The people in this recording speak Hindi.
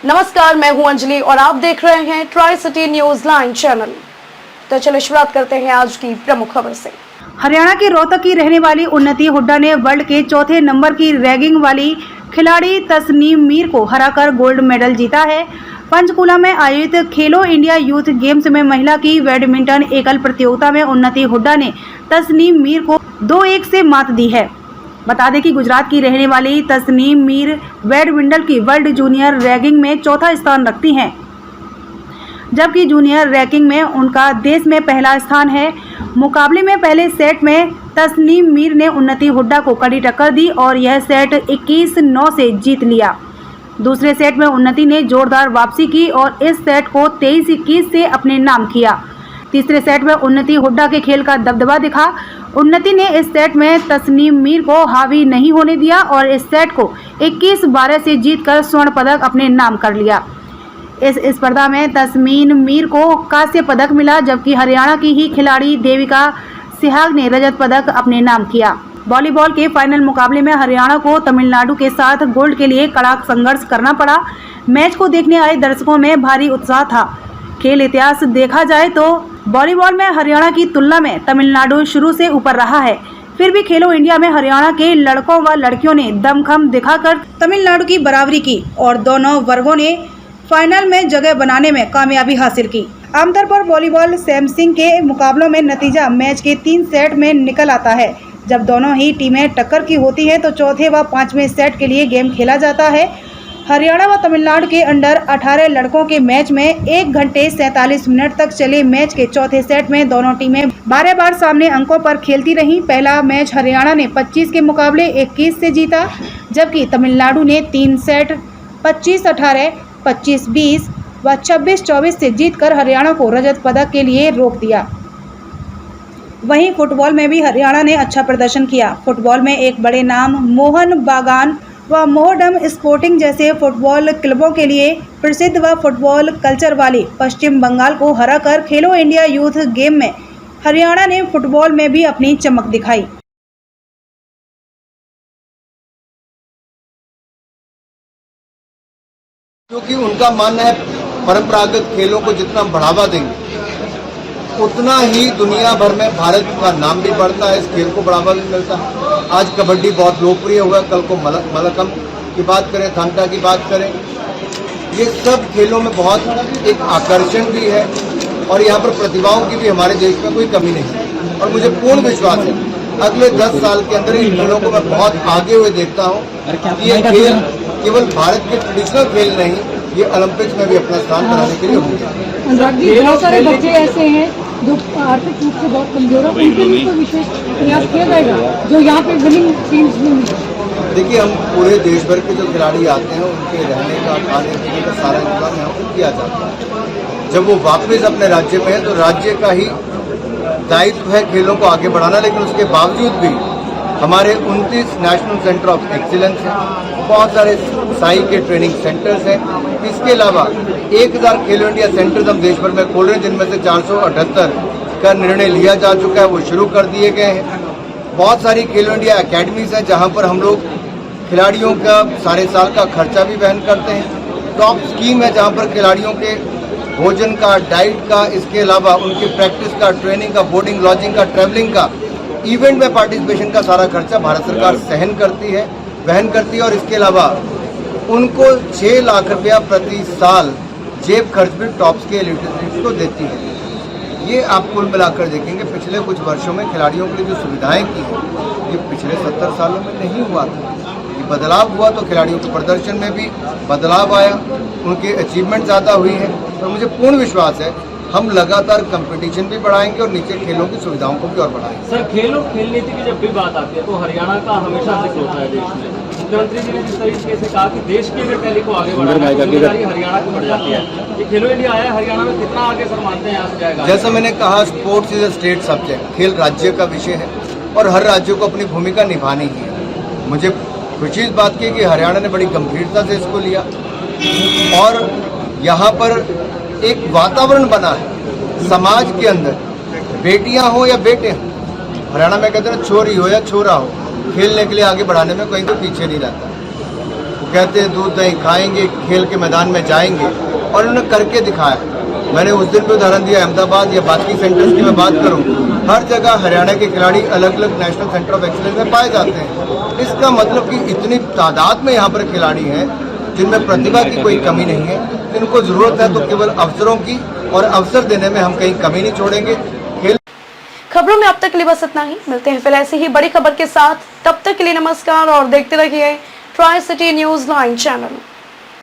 नमस्कार, मैं हूं अंजलि और आप देख रहे हैं tri city news line channel. तो चलिए शुरुआत करते हैं आज की प्रमुख खबर से। हरियाणा के रोहतक की रहने वाली उन्नति हुड्डा ने वर्ल्ड के चौथे नंबर की रैंकिंग वाली खिलाड़ी तस्नीम मीर को हराकर गोल्ड मेडल जीता है। पंचकूला में आयोजित खेलो इंडिया यूथ गेम्स में महिला की बैडमिंटन एकल प्रतियोगिता में उन्नति हुड्डा ने तस्नीम मीर को 2-1 से मात दी है। बता दें कि गुजरात की रहने वाली तस्नीम मीर बैडमिंटन की वर्ल्ड जूनियर रैंकिंग में चौथा स्थान रखती हैं, जबकि जूनियर रैंकिंग में उनका देश में पहला स्थान है। मुकाबले में पहले सेट में तस्नीम मीर ने उन्नति हुड्डा को कड़ी टक्कर दी और यह सेट 21-9 से जीत लिया। दूसरे सेट में उन्नति ने जोरदार वापसी की और इस सेट को 23-21 से अपने नाम किया। तीसरे सेट में उन्नति हुड्डा के खेल का दबदबा दिखा। उन्नति ने इस सेट में तस्नीम मीर को हावी नहीं होने दिया और इस सेट को 21-12 से जीतकर स्वर्ण पदक अपने नाम कर लिया। इस स्पर्धा में तस्नीम मीर को कांस्य पदक मिला, जबकि हरियाणा की ही खिलाड़ी देविका सिहाग ने रजत पदक अपने नाम किया। वॉलीबॉल के फाइनल मुकाबले में हरियाणा को तमिलनाडु के साथ गोल्ड के लिए कड़ा संघर्ष करना पड़ा। मैच को देखने आए दर्शकों में भारी उत्साह था। खेल इतिहास देखा जाए तो वॉलीबॉल में हरियाणा की तुलना में तमिलनाडु शुरू से ऊपर रहा है। फिर भी खेलो इंडिया में हरियाणा के लड़कों व लड़कियों ने दमखम दिखाकर तमिलनाडु की बराबरी की और दोनों वर्गों ने फाइनल में जगह बनाने में कामयाबी हासिल की। आमतौर पर वॉलीबॉल सैमसंग के मुकाबलों में नतीजा मैच के 3 सेट में निकल आता है। जब दोनों ही टीमें टक्कर की होती हैं तो चौथे व 5वें सेट के लिए गेम खेला जाता है। हरियाणा व तमिलनाडु के अंडर 18 लड़कों के मैच में 1 घंटे 47 मिनट तक चले मैच के चौथे सेट में दोनों टीमें 12 बार सामने अंकों पर खेलती रहीं। पहला मैच हरियाणा ने 25 के मुकाबले 21 से जीता, जबकि तमिलनाडु ने 3 सेट 25-18, 25-20 व 26-24 से जीतकर हरियाणा को रजत पदक के लिए रोक दिया। वहीं फुटबॉल में भी हरियाणा ने अच्छा प्रदर्शन किया। फुटबॉल में एक बड़े नाम मोहन बागान व मोहडम स्पोर्टिंग जैसे फुटबॉल क्लबों के लिए प्रसिद्ध व फुटबॉल कल्चर वाली पश्चिम बंगाल को हराकर खेलो इंडिया यूथ गेम में हरियाणा ने फुटबॉल में भी अपनी चमक दिखाई। क्योंकि उनका मानना है परंपरागत खेलों को जितना बढ़ावा देंगे उतना ही दुनिया भर में भारत का नाम भी बढ़ता है, इस खेल को बढ़ावा भी मिलता है। आज कबड्डी बहुत लोकप्रिय हुआ, कल को मलकम की बात करें, थांटा की बात करें, ये सब खेलों में बहुत एक आकर्षण भी है और यहाँ पर प्रतिभाओं की भी हमारे देश में कोई कमी नहीं है। और मुझे पूर्ण विश्वास है अगले 10 साल के अंदर इन खेलों को मैं बहुत आगे हुए देखता हूँ। ये खेल केवल भारत के ट्रेडिशनल खेल नहीं, ये ओलंपिक्स में भी अपना स्थान बनाने के लिए होंगे। बहुत सारे बच्चे ऐसे हैं जो आर्थिक रूप से बहुत कमजोर है, उनके लिए तो विशेष प्रयास किया जाएगा जो यहाँ पे विनिंग टीम्स में। देखिए, हम पूरे देश भर के जो खिलाड़ी आते हैं उनके रहने का, खाने पीने का सारा इंतजाम यहाँ पर किया जाता है। जब वो वापस अपने राज्य में है तो राज्य का ही दायित्व है खेलों को आगे बढ़ाना, लेकिन उसके बावजूद भी हमारे 29 नेशनल सेंटर ऑफ एक्सीलेंस हैं, बहुत सारे साई के ट्रेनिंग सेंटर्स हैं। इसके अलावा 1000 खेलो इंडिया सेंटर्स हम देश भर में खोल रहे हैं, जिनमें से 478 का निर्णय लिया जा चुका है, वो शुरू कर दिए गए हैं। बहुत सारी खेलो इंडिया एकेडमीज हैं जहां पर हम लोग खिलाड़ियों का सारे साल का खर्चा भी वहन करते हैं। टॉप स्कीम है जहां पर खिलाड़ियों के भोजन का, डाइट का, इसके अलावा उनकी प्रैक्टिस का, ट्रेनिंग का, बोर्डिंग लॉजिंग का, ट्रैवलिंग का, इवेंट में पार्टिसिपेशन का सारा खर्चा भारत सरकार वहन करती है और इसके अलावा उनको 6 लाख रुपया प्रति साल जेब खर्च भी टॉप स्केल एथलीट्स को देती है। ये आप कुल मिलाकर देखेंगे पिछले कुछ वर्षों में खिलाड़ियों के लिए जो सुविधाएं की हैं ये पिछले 70 सालों में नहीं हुआ था। ये बदलाव हुआ तो खिलाड़ियों के प्रदर्शन में भी बदलाव आया, उनकी अचीवमेंट ज़्यादा हुई है और मुझे पूर्ण विश्वास है हम लगातार कंपटीशन भी बढ़ाएंगे और नीचे खेलों की सुविधाओं को भी और बढ़ाएंगे। सर, खेल नीति की जब भी बात आती है तो हरियाणा का हमेशा जिक्र होता है देश में। मुख्यमंत्री जी ने जिस तरीके से कहा कि देश की अगर पहले को आगे बढ़ाना है, जिम्मेदारी हरियाणा की बढ़ जाती है। ये खेलो इंडिया आया, हरियाणा में कितना आगे सर मानते हैं यहाँ से जाएगा? जैसा मैंने कहा, sports is a state subject, खेल राज्य का विषय है और हर राज्य को अपनी भूमिका निभानी है। मुझे खुशी इस बात की कि हरियाणा ने बड़ी गंभीरता से इसको लिया और यहाँ पर एक वातावरण बना है समाज के अंदर, बेटियां हो या बेटे हों, हरियाणा में कहते हैं छोरी हो या छोरा हो, खेलने के लिए आगे बढ़ाने में कहीं तो पीछे नहीं रहता। कहते हैं दूध दही खाएंगे, खेल के मैदान में जाएंगे, और उन्होंने करके दिखाया। मैंने उस दिन भी उदाहरण दिया, अहमदाबाद या बाकी सेंटर्स की मैं बात करूं, हर जगह हरियाणा के खिलाड़ी अलग अलग नेशनल सेंटर ऑफ एक्सीलेंस में पाए जाते हैं। इसका मतलब कि इतनी तादाद में यहाँ पर खिलाड़ी हैं जिनमें प्रतिभा की कोई कमी नहीं है। इनको जरूरत है तो केवल अवसरों की, और अवसर देने में हम कहीं कमी नहीं छोड़ेंगे। खबरों में अब तक के लिए बस इतना ही। मिलते हैं फिर ऐसी ही बड़ी खबर के साथ। तब तक के लिए नमस्कार और देखते रहिए ट्राई सिटी न्यूज 9 चैनल।